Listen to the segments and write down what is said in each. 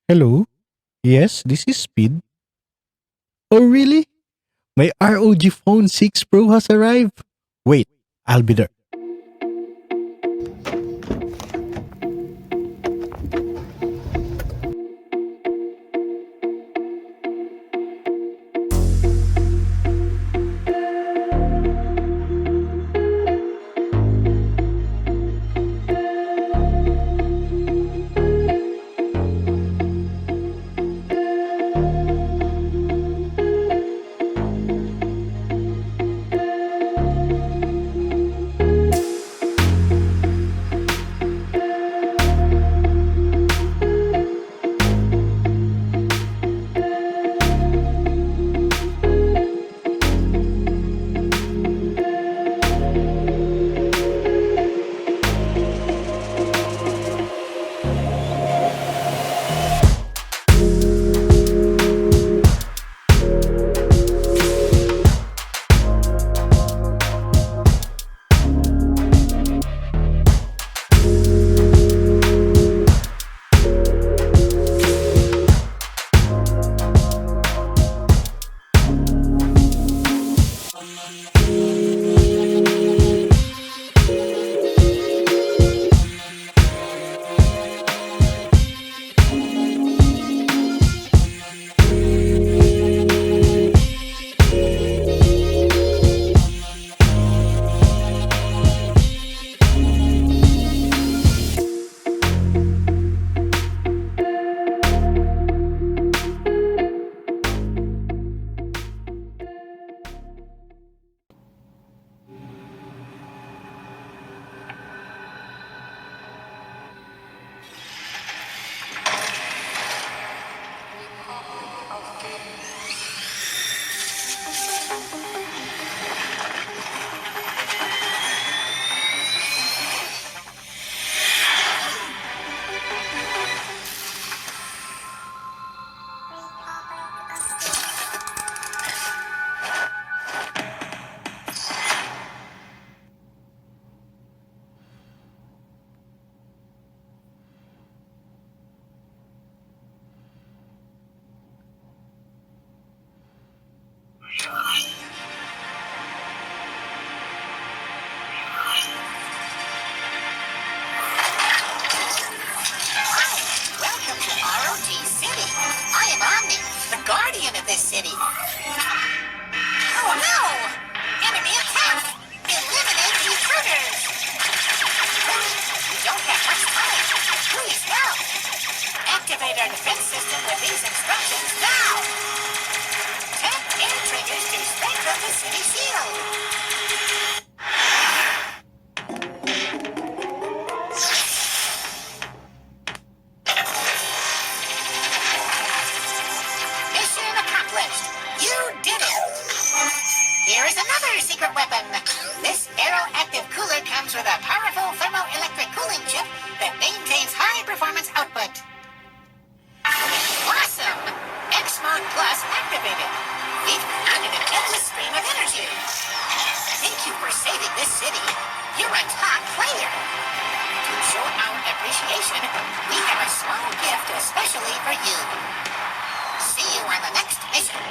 Hello? Yes, this is Speed. Oh, really? My ROG Phone 6 Pro has arrived. Wait, I'll be there. Welcome to ROG City. I am Omni, the guardian of this city. Oh no! Enemy attack! Eliminate the intruders! We don't have much time. Please help! Activate our defense system with these instructions now! Tap air triggers to strengthen the city shield. Mission accomplished! You did it! Here is another secret weapon. This Aeroactive cooler comes with a powerful thermoelectric cooling chip that maintains high performance output. Awesome! X Mode Plus activated. We've added an endless stream of energy. Thank you for saving this city. You're a top player. To show our appreciation, we have a small gift especially for you. See you on the next mission.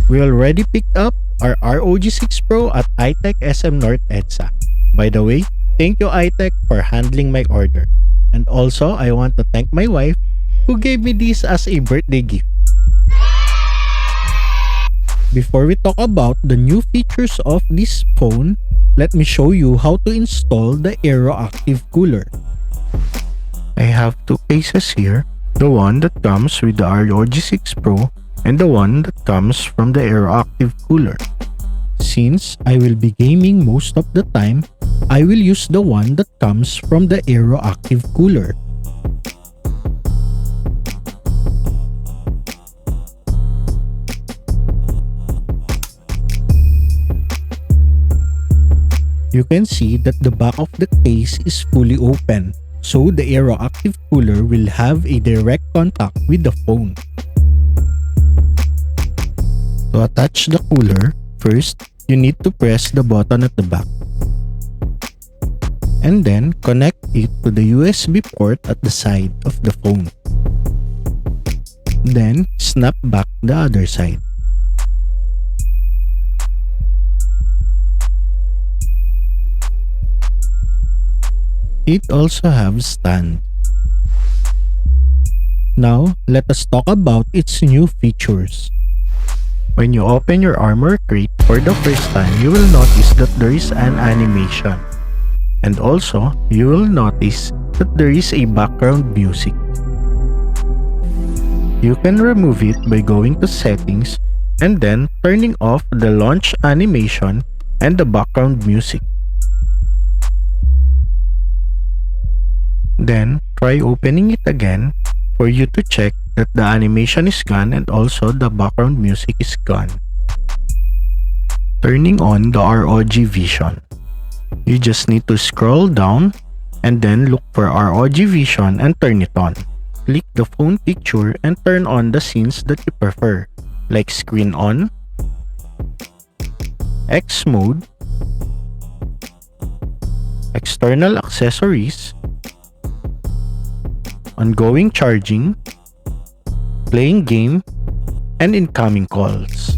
We already picked up our ROG 6 Pro at iTech SM North Edsa. By the way, thank you iTech for handling my order. And also, I want to thank my wife who gave me this as a birthday gift. Before we talk about the new features of this phone, let me show you how to install the Aeroactive cooler. I have two cases here, the one that comes with the ROG 6 Pro and the one that comes from the Aeroactive cooler. Since I will be gaming most of the time, I will use the one that comes from the Aeroactive cooler. You can see that the back of the case is fully open, so the Aeroactive cooler will have a direct contact with the phone. To attach the cooler, first, you need to press the button at the back. And then, connect it to the USB port at the side of the phone. Then, snap back the other side. It also has stand. Now, let us talk about its new features. When you open your armor crate for the first time, you will notice that there is an animation. And also, you will notice that there is a background music. You can remove it by going to settings and then turning off the launch animation and the background music. Then, try opening it again for you to check that the animation is gone and also the background music is gone. Turning on the ROG Vision. You just need to scroll down and then look for ROG Vision and turn it on. Click the phone picture and turn on the scenes that you prefer, like screen on, X mode, external accessories, ongoing charging, playing game, and incoming calls.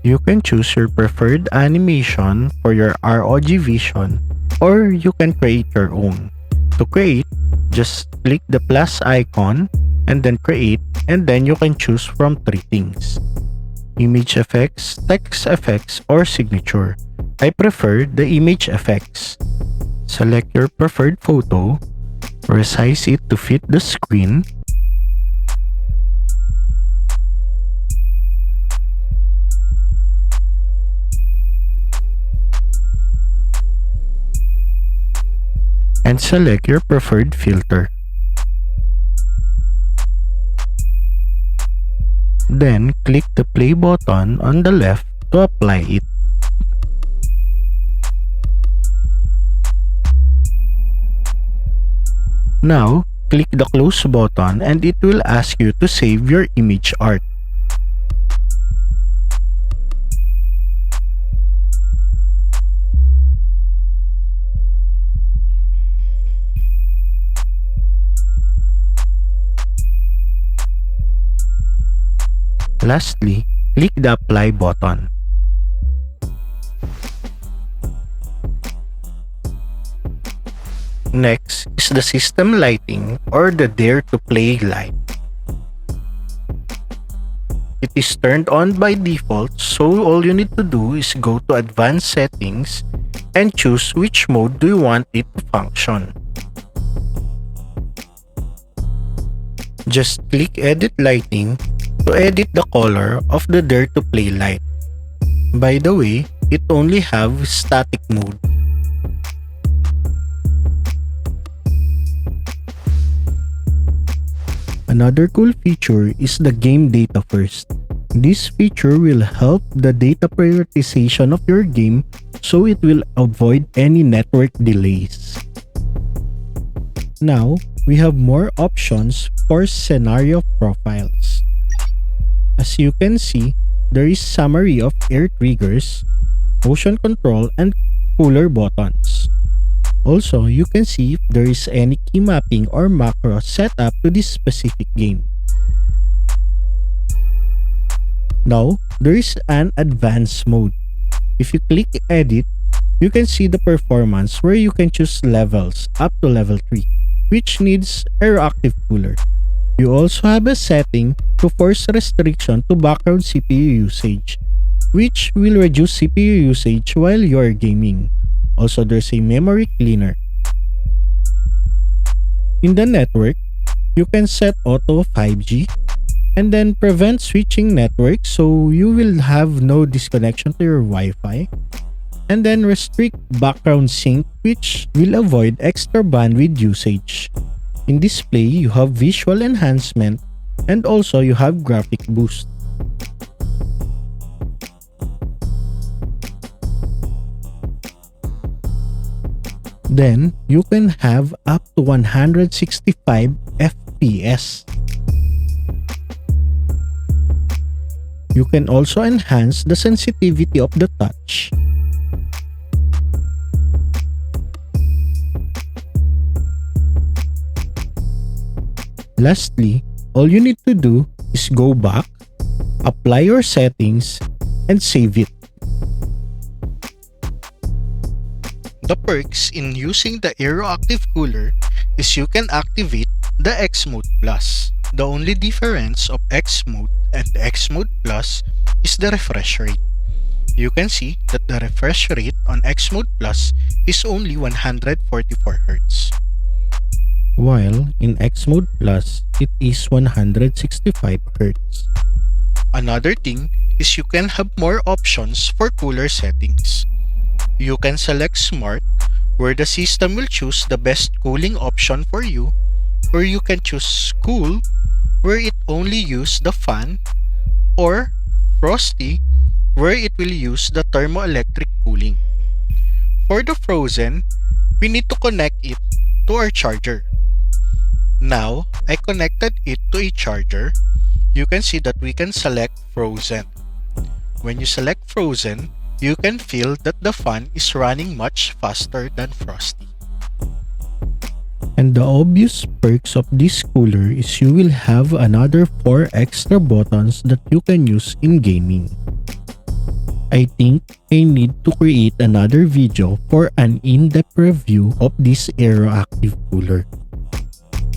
You can choose your preferred animation for your ROG Vision or you can create your own. To create, just click the plus icon and then create, and then you can choose from three things: image effects, text effects, or signature. I prefer the image effects. Select your preferred photo, resize it to fit the screen, and select your preferred filter. Then click the play button on the left to apply it. Now, click the close button and it will ask you to save your image art. Lastly, click the apply button. Next is the system lighting or the dare to play light. It is turned on by default, so all you need to do is go to advanced settings and choose which mode do you want it to function. Just click edit lighting to edit the color of the dare to play light. By the way, it only have static mode. Another cool feature is the game data first. This feature will help the data prioritization of your game so it will avoid any network delays. Now, we have more options for scenario profiles. As you can see, there is summary of air triggers, motion control, and cooler buttons. Also, you can see if there is any key mapping or macro set up to this specific game. Now, there is an advanced mode. If you click edit, you can see the performance where you can choose levels up to level 3, which needs Aeroactive cooler. You also have a setting to force restriction to background CPU usage, which will reduce CPU usage while you are gaming. Also, there's a memory cleaner. In the network, you can set auto 5G and then prevent switching networks so you will have no disconnection to your Wi-Fi. And then restrict background sync, which will avoid extra bandwidth usage. In display, you have visual enhancement and also you have graphic boost. Then, you can have up to 165 FPS. You can also enhance the sensitivity of the touch. Lastly, all you need to do is go back, apply your settings, and save it. The perks in using the Aeroactive cooler is you can activate the X Mode Plus. The only difference of X Mode and X Mode Plus is the refresh rate. You can see that the refresh rate on X Mode Plus is only 144 Hz. While in X Mode Plus, it is 165 Hz. Another thing is you can have more options for cooler settings. You can select Smart, where the system will choose the best cooling option for you, or you can choose Cool, where it only uses the fan, or Frosty, where it will use the thermoelectric cooling. For the Frozen, we need to connect it to our charger. Now, I connected it to a charger. You can see that we can select Frozen. When you select Frozen, you can feel that the fan is running much faster than Frosty. And the obvious perks of this cooler is you will have another 4 extra buttons that you can use in gaming. I think I need to create another video for an in-depth review of this Aeroactive cooler.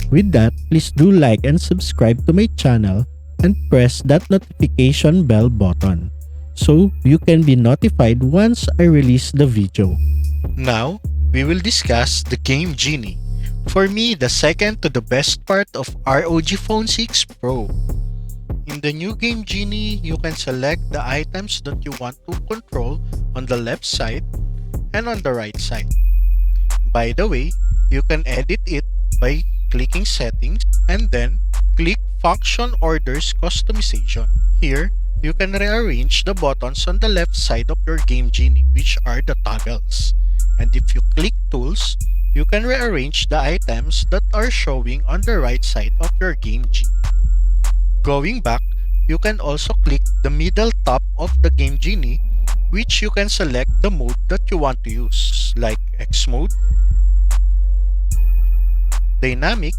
With that, please do like and subscribe to my channel and press that notification bell button so you can be notified once I release the video. Now, we will discuss the game Genie. For me, the second to the best part of ROG Phone 6 Pro. In the new game Genie, you can select the items that you want to control on the left side and on the right side. By the way, you can edit it by clicking Settings and then click Function Orders Customization. Here, you can rearrange the buttons on the left side of your game Genie, which are the toggles. And if you click Tools, you can rearrange the items that are showing on the right side of your game Genie. Going back, you can also click the middle top of the game Genie, which you can select the mode that you want to use, like X Mode, Dynamic,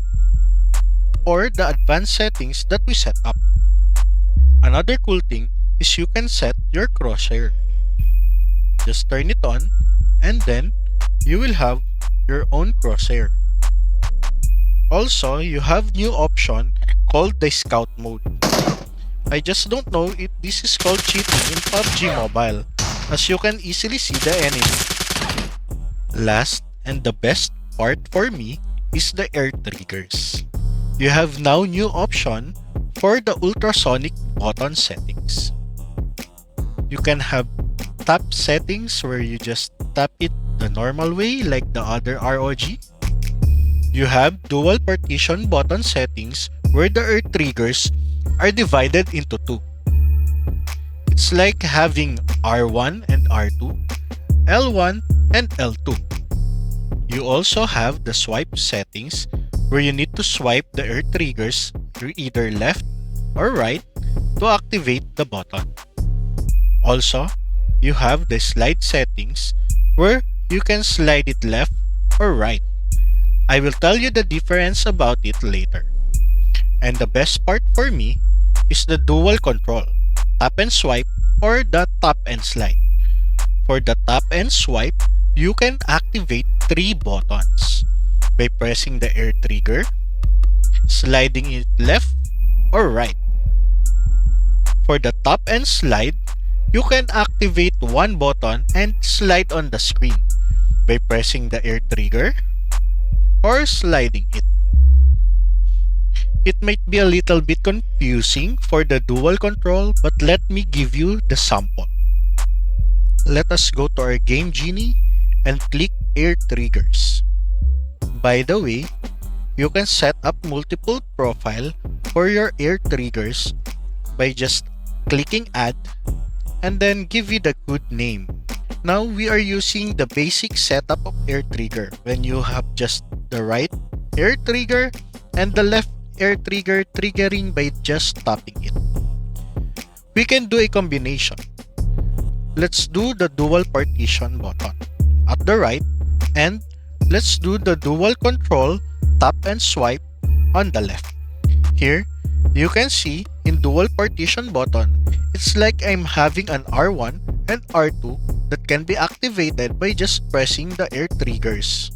or the advanced settings that we set up. Another cool thing is you can set your crosshair. Just turn it on and then you will have your own crosshair. Also, you have new option called the Scout mode. I just don't know if this is called cheating in PUBG Mobile, as you can easily see the enemy. Last and the best part for me is the air triggers. You have now new option for the ultrasonic button settings. You can have tap settings where you just tap it the normal way like the other ROG. You have dual partition button settings where the air triggers are divided into two. It's like having R1 and R2, L1 and L2. You also have the swipe settings where you need to swipe the air triggers to either left or right to activate the button. Also, you have the slide settings where you can slide it left or right. I will tell you the difference about it later. And the best part for me is the dual control, tap and swipe or the tap and slide. For the tap and swipe, you can activate 3 buttons by pressing the air trigger, sliding it left or right. For the tap and slide, you can activate 1 button and slide on the screen by pressing the air trigger or sliding it. It might be a little bit confusing for the dual control, but let me give you the sample. let us go to our game genie and click air triggers. By the way, you can set up multiple profile for your air triggers by just clicking add and then give it a good name. Now we are using the basic setup of air trigger when you have just the right air trigger and the left air trigger triggering by just tapping it. We can do a combination. Let's do the dual partition button at the right, and let's do the dual control tap and swipe on the left. Here, you can see in dual partition button, it's like I'm having an R1 and R2 that can be activated by just pressing the air triggers.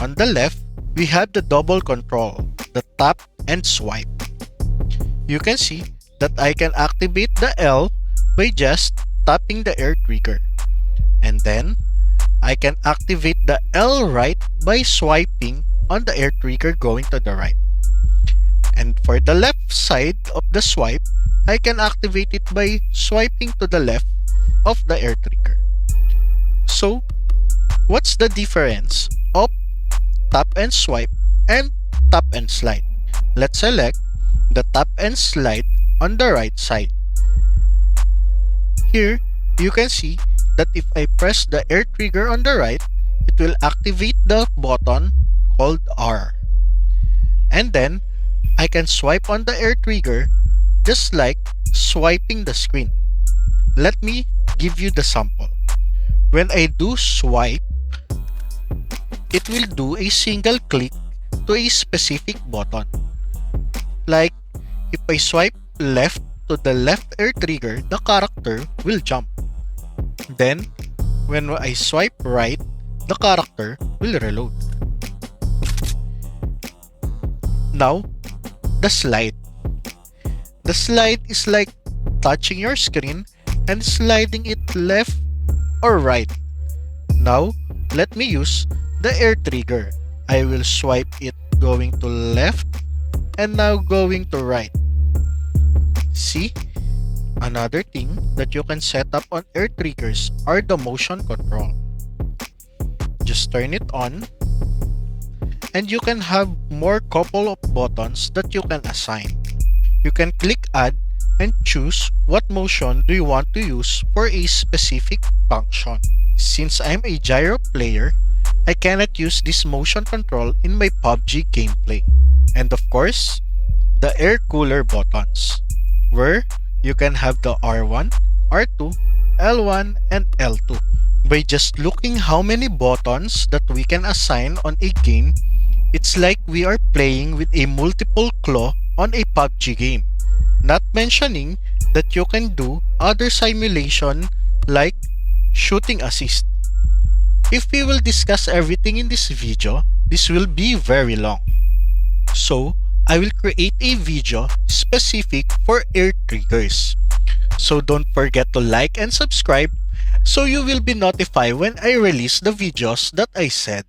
On the left, we have the double control, the tap and swipe. You can see that I can activate the L by just tapping the air trigger. And then, I can activate the L right by swiping on the air trigger going to the right. And for the left side of the swipe, I can activate it by swiping to the left of the air trigger. So, what's the difference of tap and swipe and tap and slide? Let's select the tap and slide on the right side. Here, you can see that if I press the air trigger on the right, it will activate the button called R. And then, I can swipe on the air trigger just like swiping the screen. Let me give you the sample. When I do swipe, it will do a single click to a specific button. Like, if I swipe left to the left air trigger, the character will jump. Then, when I swipe right, the character will reload. Now, the slide. The slide is like touching your screen and sliding it left or right. Now, let me use the air trigger. I will swipe it going to left and now going to right. See? Another thing that you can set up on air triggers are the motion control. Just turn it on and you can have more couple of buttons that you can assign. You can click add and choose what motion do you want to use for a specific function. Since I'm a gyro player, I cannot use this motion control in my PUBG gameplay. And of course, the air cooler buttons, where you can have the R1, R2, L1, and L2. By just looking how many buttons that we can assign on a game, it's like we are playing with a multiple claw on a PUBG game. Not mentioning that you can do other simulation like shooting assist. If we will discuss everything in this video, this will be very long. So, I will create a video specific for air triggers. So don't forget to like and subscribe so you will be notified when I release the videos that I said.